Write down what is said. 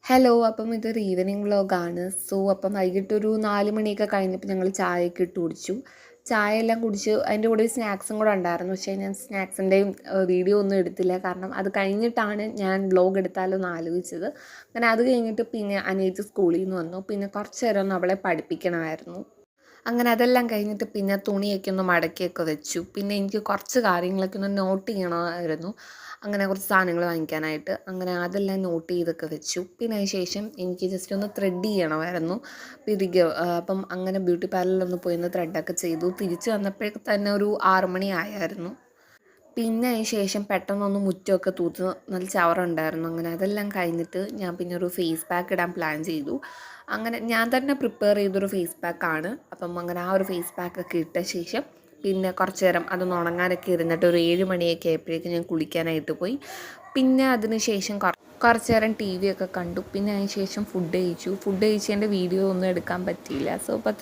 Hello. അപ്പം ഇതൊരു evening വ്ലോഗാണ്. അപ്പം വൈകിട്ടൊരു 4 മണിയൊക്കെ കഴിഞ്ഞപ്പോൾ ഞങ്ങൾ ചായയൊക്കെ ഇട്ട് കുടിച്ചു. ചായ എല്ലാം കുടിച്ച് അതിൻ്റെ കൂടെ ഒരു സ്നാക്സും കൂടെ ഉണ്ടായിരുന്നു. പക്ഷേ ഞാൻ സ്നാക്സിൻ്റെയും വീഡിയോ ഒന്നും എടുത്തില്ല. കാരണം അത് കഴിഞ്ഞിട്ടാണ് ഞാൻ വ്ലോഗ് എടുത്താലോ എന്ന് ആലോചിച്ചത്. അങ്ങനെ അത് കഴിഞ്ഞിട്ട് പിന്നെ അനിയത്തി സ്കൂളിൽ നിന്ന് വന്നു. പിന്നെ കുറച്ച് നേരം ഒന്ന് അവളെ പഠിപ്പിക്കണമായിരുന്നു. അങ്ങനെ അതെല്ലാം കഴിഞ്ഞിട്ട് പിന്നെ തുണിയൊക്കെ ഒന്ന് മടക്കിയൊക്കെ വെച്ചു. പിന്നെ എനിക്ക് കുറച്ച് കാര്യങ്ങളൊക്കെ ഒന്ന് നോട്ട് ചെയ്യണമായിരുന്നു. അങ്ങനെ കുറച്ച് സാധനങ്ങൾ വാങ്ങിക്കാനായിട്ട്. അങ്ങനെ അതെല്ലാം നോട്ട് ചെയ്തൊക്കെ വെച്ചു. പിന്നെ അതിന് ശേഷം എനിക്ക് ജസ്റ്റ് ഒന്ന് ത്രെഡ് ചെയ്യണമായിരുന്നു പിരികെ. അപ്പം അങ്ങനെ ബ്യൂട്ടി പാർലറിലൊന്ന് പോയി ഒന്ന് ത്രെഡൊക്കെ ചെയ്തു. തിരിച്ച് വന്നപ്പോഴേക്ക് തന്നെ ഒരു 6 മണി ആയായിരുന്നു. പിന്നെ അതിന് ശേഷം പെട്ടെന്നൊന്ന് മുറ്റമൊക്കെ തൂത്ത് നല്ല ചവറുണ്ടായിരുന്നു. അങ്ങനെ അതെല്ലാം കഴിഞ്ഞിട്ട് ഞാൻ പിന്നെ ഒരു ഫേസ് പാക്ക് ഇടാൻ പ്ലാൻ ചെയ്തു. അങ്ങനെ ഞാൻ തന്നെ പ്രിപ്പയർ ചെയ്തൊരു ഫേസ് പാക്കാണ്. അപ്പം അങ്ങനെ ആ ഒരു ഫേസ് പാക്കൊക്കെ ഇട്ട ശേഷം പിന്നെ കുറച്ച് നേരം അതൊന്ന് ഉണങ്ങാനൊക്കെ ഇരുന്നിട്ട് ഒരു 7 മണിയൊക്കെ ആയപ്പോഴേക്കും ഞാൻ കുളിക്കാനായിട്ട് പോയി. പിന്നെ അതിന് ശേഷം കുറച്ച് നേരം ടി വി ഒക്കെ കണ്ടു. പിന്നെ അതിന് ശേഷം ഫുഡ് കഴിച്ചു. ഫുഡ് കഴിച്ചതിൻ്റെ വീഡിയോ ഒന്നും എടുക്കാൻ പറ്റിയില്ല. അപ്പോൾ